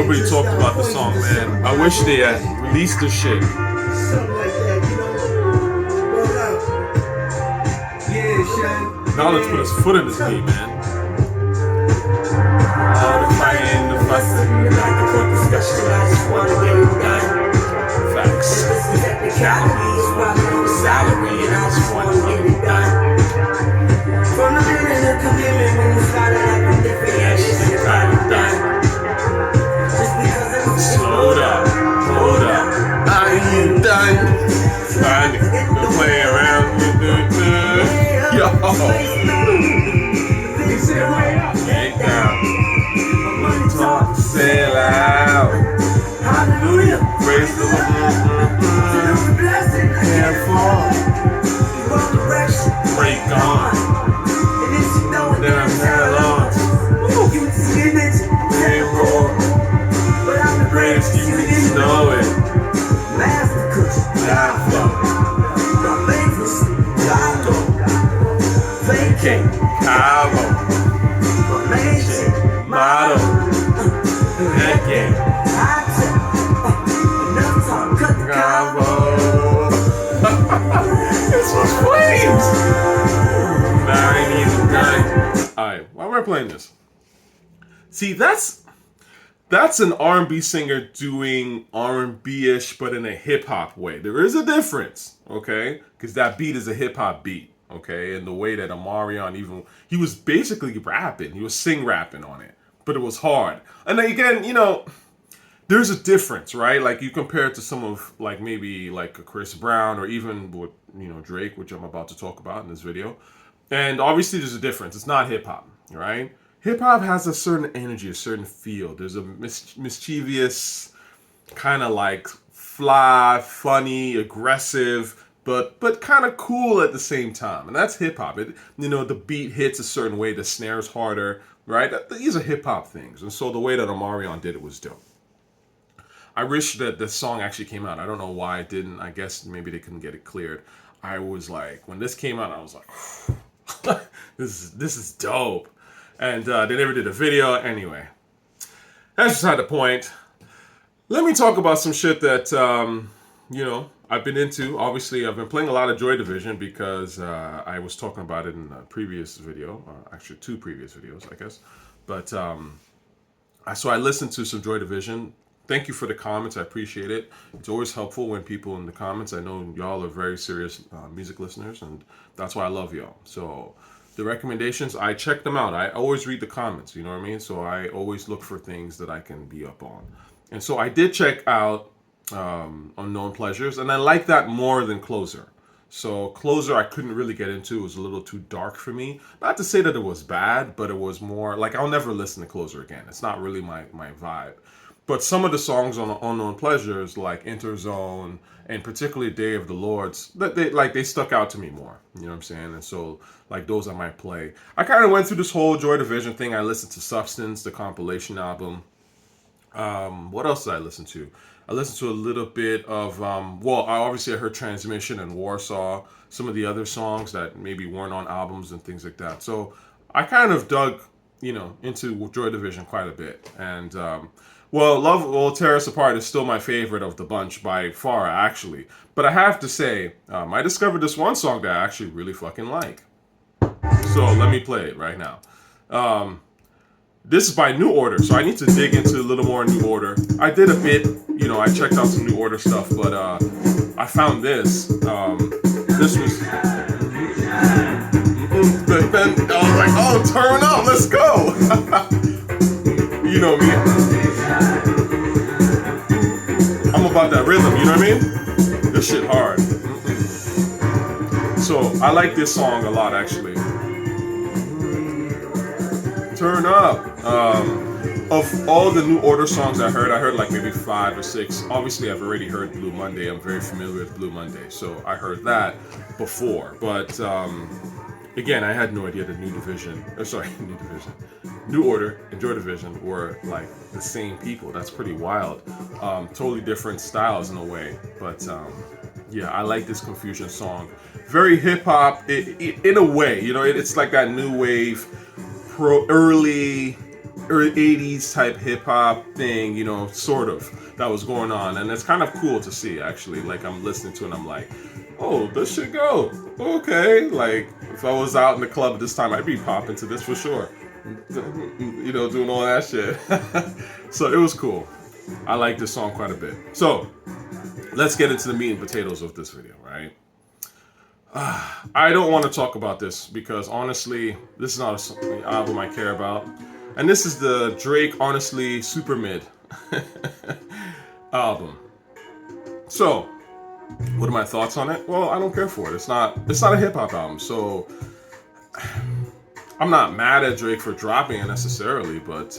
nobody talked about the song, man. I wish they had released this shit. Now let's put his foot in this beat, man. All the fighting, the fussing, the back and forth discussion, I just wanna get it done. Facts. Calories, running on salary, and I just wanna get it done. From the minute of commitment, when it started acting different, yeah, shit got it done. Just because I'm slowed up, hold up, I ain't done. Trying to play around, yo. Get down. Talk, say it loud. Hallelujah. Praise the Lord. Can't fall. Break on. Then I'm hell on. Can't roll. But I'm the greatest, you didn't know it. Now flow. Vacate. Cabo. Motto. Decade. Cabo. This was flames. Now I ain't even done. Alright, why am I playing this? See, that's an R&B singer doing R&B-ish, but in a hip-hop way. There is a difference, okay? Because that beat is a hip-hop beat, okay? And the way that Omarion he was basically rapping. He was sing-rapping on it. But it was hard. And then again, there's a difference, right? Like, you compare it to some of, like, maybe, like, a Chris Brown or even with, Drake, which I'm about to talk about in this video. And obviously there's a difference. It's not hip-hop, right? Hip-hop has a certain energy, a certain feel. There's a mischievous, kind of like fly, funny, aggressive, but kind of cool at the same time. And that's hip-hop. The beat hits a certain way, the snare's harder, right? These are hip-hop things. And so the way that Omarion did it was dope. I wish that the song actually came out. I don't know why it didn't. I guess maybe they couldn't get it cleared. I was like, when this came out, I was like, this is dope. And they never did a video. Anyway, that's beside the point. Let me talk about some shit that, I've been into. Obviously, I've been playing a lot of Joy Division because I was talking about it in a previous video. Actually, 2 previous videos, I guess. But so I listened to some Joy Division. Thank you for the comments. I appreciate it. It's always helpful when people in the comments. I know y'all are very serious music listeners, and that's why I love y'all. So the recommendations, I check them out. I always read the comments, you know what I mean? So I always look for things that I can be up on. And so I did check out Unknown Pleasures, and I like that more than Closer. So Closer I couldn't really get into. It was a little too dark for me. Not to say that it was bad, but it was more like I'll never listen to Closer again. It's not really my vibe. But some of the songs on Unknown Pleasures, like Interzone and particularly Day of the Lords, they stuck out to me more. You know what I'm saying? And so, like, those I might play. I kind of went through this whole Joy Division thing. I listened to Substance, the compilation album. What else did I listen to? I listened to a little bit of, I heard Transmission and Warsaw, some of the other songs that maybe weren't on albums and things like that. So I kind of dug, into Joy Division quite a bit. And, Love Will Tear Us Apart is still my favorite of the bunch by far, actually. But I have to say, I discovered this one song that I actually really fucking like. So let me play it right now. This is by New Order, so I need to dig into a little more New Order. I did a bit, I checked out some New Order stuff, but I found this. This was... I was like, oh, turn up, let's go! You know me. I'm about that rhythm, you know what I mean? This shit hard. So I like this song a lot, actually. Turn up. Of all the New Order songs I heard like maybe 5 or 6. Obviously, I've already heard Blue Monday. I'm very familiar with Blue Monday, so I heard that before. But again, I had no idea that New Order and Joy Division were like the same people. That's pretty wild. Totally different styles in a way. But yeah, I like this Confusion song. Very hip hop in a way. It's like that new wave, early early 80s type hip hop thing, sort of, that was going on. And it's kind of cool to see, actually. Like, I'm listening to it and I'm like, oh, this should go. Okay. Like, if I was out in the club at this time, I'd be popping to this for sure. Doing all that shit. So it was cool. I like this song quite a bit. So, let's get into the meat and potatoes of this video, right? I don't want to talk about this because honestly, this is not an album I care about. And this is the Drake, honestly, Supermid album. So, what are my thoughts on it? Well, I don't care for it. It's not a hip hop album. So, I'm not mad at Drake for dropping it necessarily, but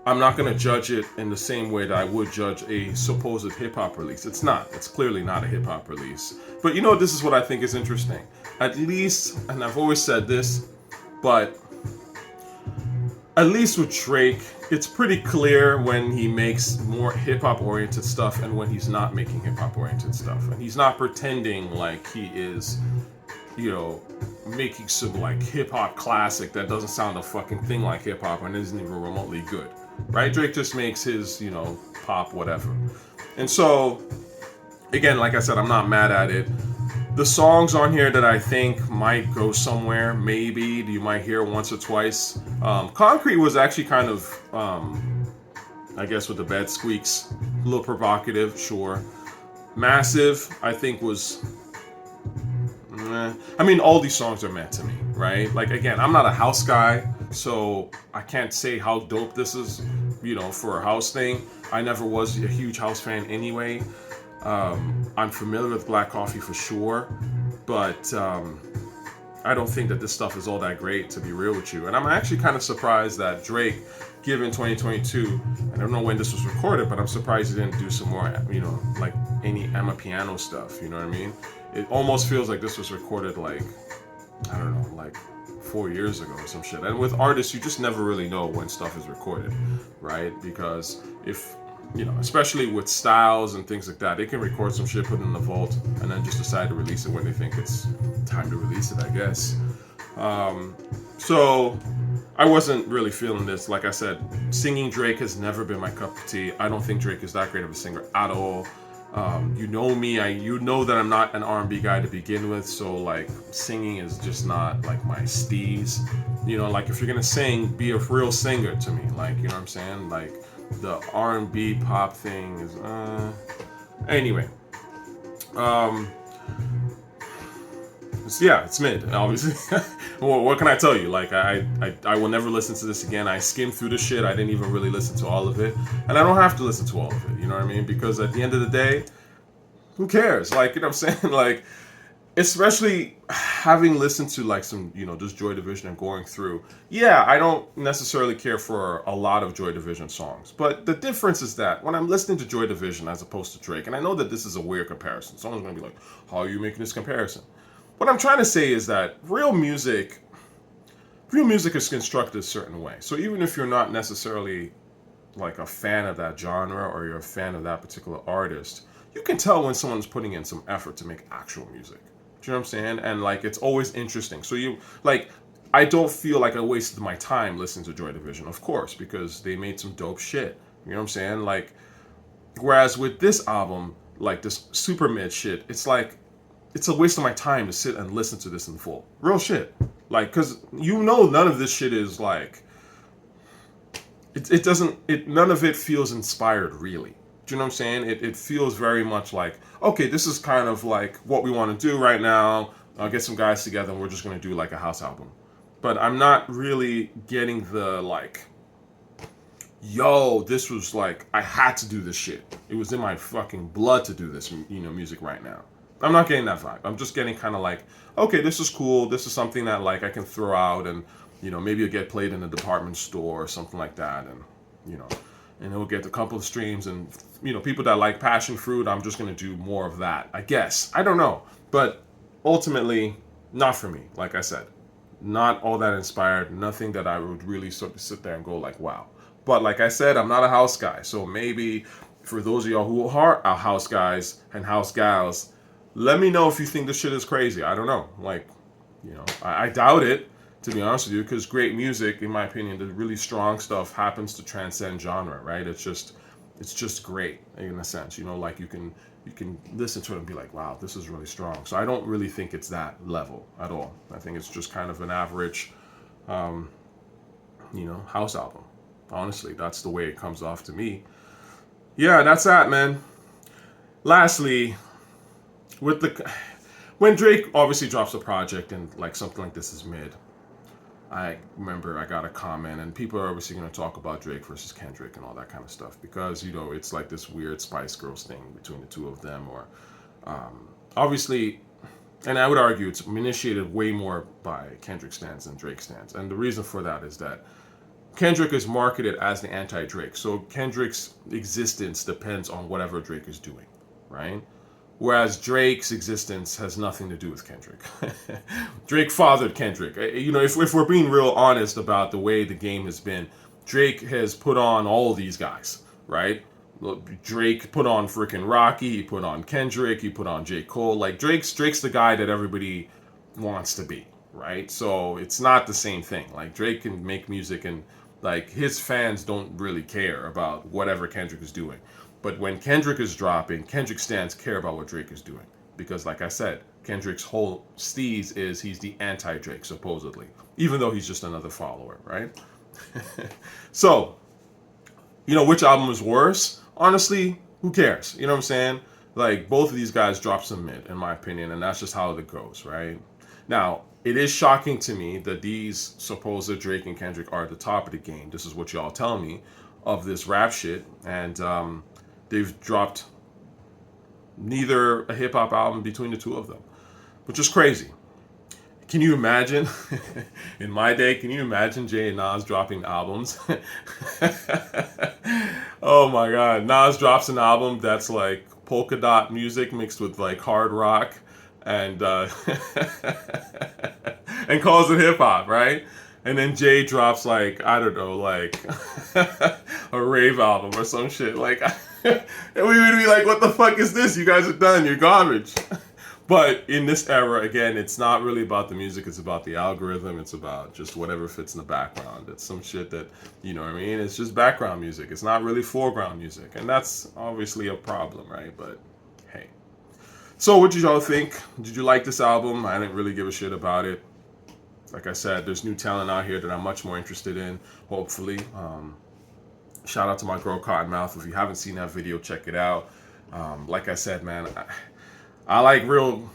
I'm not going to judge it in the same way that I would judge a supposed hip-hop release. It's not. It's clearly not a hip-hop release. But this is what I think is interesting. At least, and I've always said this, but at least with Drake, it's pretty clear when he makes more hip-hop oriented stuff and when he's not making hip-hop oriented stuff. And he's not pretending like he is, making some like hip-hop classic that doesn't sound a fucking thing like hip-hop and isn't even remotely good. Right? Drake just makes his, pop, whatever. And so, again, like I said, I'm not mad at it. The songs on here that I think might go somewhere, maybe, you might hear once or twice. Concrete was actually kind of, I guess with the bed squeaks, a little provocative, sure. Massive, I think was... all these songs are meant to me, right? Like, again, I'm not a house guy, so I can't say how dope this is, for a house thing. I never was a huge house fan anyway. I'm familiar with Black Coffee for sure, but I don't think that this stuff is all that great, to be real with you. And I'm actually kind of surprised that Drake, given 2022, I don't know when this was recorded, but I'm surprised he didn't do some more, like any Emma Piano stuff, you know what I mean? It almost feels like this was recorded like, I don't know, like 4 years ago or some shit. And with artists, you just never really know when stuff is recorded, right? Because if, especially with styles and things like that, they can record some shit, put it in the vault, and then just decide to release it when they think it's time to release it, I guess. So I wasn't really feeling this. Like I said, singing Drake has never been my cup of tea. I don't think Drake is that great of a singer at all. You know me, you know that I'm not an R&B guy to begin with, so like singing is just not like my steez. Like if you're gonna sing, be a real singer to me, like, you know what I'm saying? Like the R&B pop thing is anyway. It's mid, obviously. Well, what can I tell you? Like, I will never listen to this again. I skimmed through the shit. I didn't even really listen to all of it. And I don't have to listen to all of it, you know what I mean? Because at the end of the day, who cares? Like, you know what I'm saying? Like, especially having listened to, like, some, just Joy Division and going through. Yeah, I don't necessarily care for a lot of Joy Division songs. But the difference is that when I'm listening to Joy Division as opposed to Drake, and I know that this is a weird comparison. Someone's going to be like, how are you making this comparison? What I'm trying to say is that real music is constructed a certain way. So even if you're not necessarily like a fan of that genre or you're a fan of that particular artist, you can tell when someone's putting in some effort to make actual music. Do you know what I'm saying? And like, it's always interesting. So I don't feel like I wasted my time listening to Joy Division, of course, because they made some dope shit. You know what I'm saying? Like, whereas with this album, like this Supermid shit, it's like, it's a waste of my time to sit and listen to this in full. Real shit. Like, because none of this shit is like, none of it feels inspired, really. Do you know what I'm saying? It feels very much like, okay, this is kind of like what we want to do right now. I'll get some guys together and we're just going to do like a house album. But I'm not really getting the like, yo, this was like, I had to do this shit. It was in my fucking blood to do this, music right now. I'm not getting that vibe. I'm just getting kind of like, okay, this is cool. This is something that like I can throw out and, maybe it'll get played in a department store or something like that. And, and it'll get a couple of streams and, people that like passion fruit, I'm just going to do more of that, I guess. I don't know. But ultimately, not for me. Like I said, not all that inspired. Nothing that I would really sort of sit there and go like, wow. But like I said, I'm not a house guy. So maybe for those of y'all who are house guys and house gals, let me know if you think this shit is crazy. I don't know. Like, I doubt it. to be honest with you, because great music, in my opinion, the really strong stuff happens to transcend genre, right? It's just great in a sense, you know, like you can listen to it and be like, wow, this is really strong. So I don't really think it's that level at all. I think it's just kind of an average, you know, house album. Honestly, that's the way it comes off to me. Yeah, that's that, man. Lastly, with the when Drake obviously drops a project and like something like this is mid, I remember I got a comment and people are obviously going to talk about Drake versus Kendrick and all that kind of stuff because, you know, it's like this weird Spice Girls thing between the two of them, or obviously, and I would argue it's initiated way more by Kendrick stans than Drake stans. And the reason for that is that Kendrick is marketed as the anti-Drake. So Kendrick's existence depends on whatever Drake is doing, right? Whereas Drake's existence has nothing to do with Kendrick. Drake fathered Kendrick. You know, if we're being real honest about the way the game has been, Drake has put on all of these guys, right? Drake put on freaking Rocky, he put on Kendrick, he put on J. Cole. Like Drake's the guy that everybody wants to be, right? So it's not the same thing. Like Drake can make music and like his fans don't really care about whatever Kendrick is doing. But when Kendrick is dropping, Kendrick stans care about what Drake is doing. Because like I said, Kendrick's whole steez is he's the anti-Drake, supposedly. Even though he's just another follower, right? So, you know, which album is worse? Honestly, who cares? You know what I'm saying? Like, both of these guys drop some mid, in my opinion, and that's just how it goes, right? Now, it is shocking to me that these supposed Drake and Kendrick are at the top of the game. This is what y'all tell me of this rap shit. And they've dropped neither a hip-hop album between the two of them, which is crazy. Can you imagine? In my day, can you imagine Jay and Nas dropping albums? Oh my God. Nas drops an album that's like polka dot music mixed with like hard rock and and calls it hip hop, right? And then Jay drops like, I don't know, like a rave album or some shit. Like, and we would be like, what the fuck is this? You guys are done. You're garbage. But in this era, again, it's not really about the music. It's about the algorithm. It's about just whatever fits in the background. It's some shit that, you know what I mean? It's just background music. It's not really foreground music. And that's obviously a problem, right? But hey. So what did y'all think? Did you like this album? I didn't really give a shit about it. Like I said, there's new talent out here that I'm much more interested in, hopefully. Shout out to my girl Cottonmouf. If you haven't seen that video, check it out. Like I said, man, I like real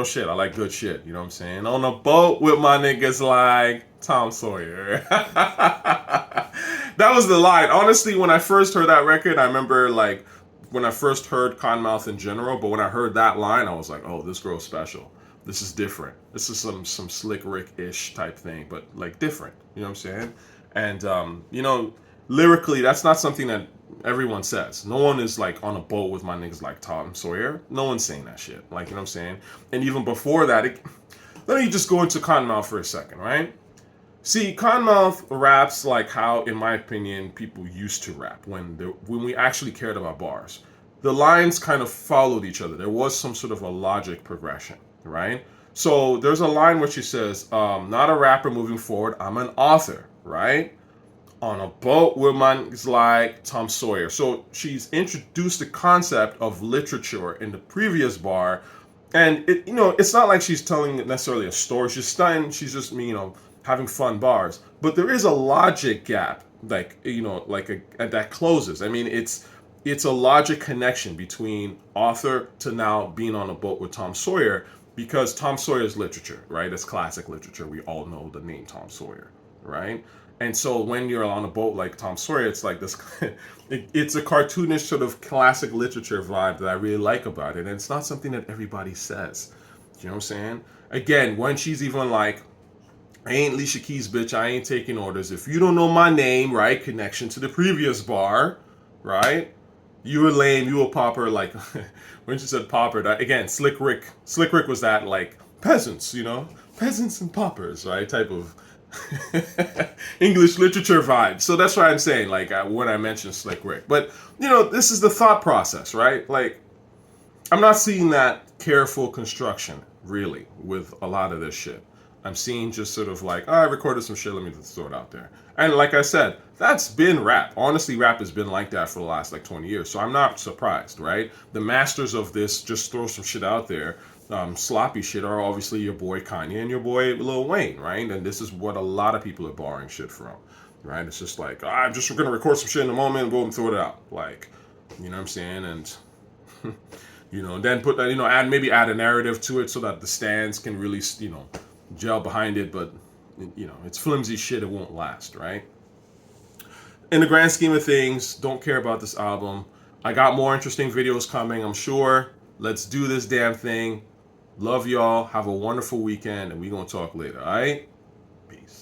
shit. I like good shit. You know what I'm saying? On a boat with my niggas like Tom Sawyer. That was the line. Honestly, when I first heard that record, I remember like when I first heard Cottonmouf in general, but when I heard that line, I was like, oh, this girl's special. This is different. This is some Slick Rick-ish type thing, but like different. You know what I'm saying? And you know, lyrically, that's not something that everyone says. No one is like on a boat with my niggas like Tom Sawyer. No one's saying that shit. Like, you know what I'm saying? And even before that, let me just go into Cottonmouf for a second, right? See, Cottonmouf raps like how, in my opinion, people used to rap when we actually cared about bars. The lines kind of followed each other. There was some sort of a logic progression, right? So there's a line where she says, not a rapper moving forward, I'm an author, right? On a boat with man's like Tom Sawyer. So she's introduced the concept of literature in the previous bar. And it, you know, it's not like she's telling necessarily a story. She's just, you know, having fun bars. But there is a logic gap, like, you know, like that closes. I mean, it's a logic connection between author to now being on a boat with Tom Sawyer, because Tom Sawyer's literature, right? It's classic literature. We all know the name Tom Sawyer, right? And so when you're on a boat like Tom Sawyer, it's like this, it's a cartoonish sort of classic literature vibe that I really like about it. And it's not something that everybody says. You know what I'm saying? Again, when she's even like, I ain't Alicia Keys, bitch, I ain't taking orders. If you don't know my name, right? Connection to the previous bar, right? You were lame, you were pauper, like, when she said pauper, that, again, Slick Rick was that, like, peasants, you know? Peasants and paupers, right? Type of English literature vibe. So that's why I'm saying, like, when I mentioned Slick Rick. But, you know, this is the thought process, right? Like, I'm not seeing that careful construction, really, with a lot of this shit. I'm seeing just sort of like, oh, I recorded some shit, let me just throw it out there. And like I said, that's been rap. Honestly, rap has been like that for the last like 20 years. So I'm not surprised, right? The masters of this just throw some shit out there. Sloppy shit are obviously your boy Kanye and your boy Lil Wayne, right? And this is what a lot of people are borrowing shit from, right? It's just like, I'm just gonna record some shit in the moment, boom, throw it out. Like, you know what I'm saying? And then put that, add a narrative to it so that the stands can really, gel behind it. But, it's flimsy shit. It won't last, right? In the grand scheme of things, don't care about this album. I got more interesting videos coming, I'm sure. Let's do this damn thing. Love y'all. Have a wonderful weekend, and we gonna talk later, all right? Peace.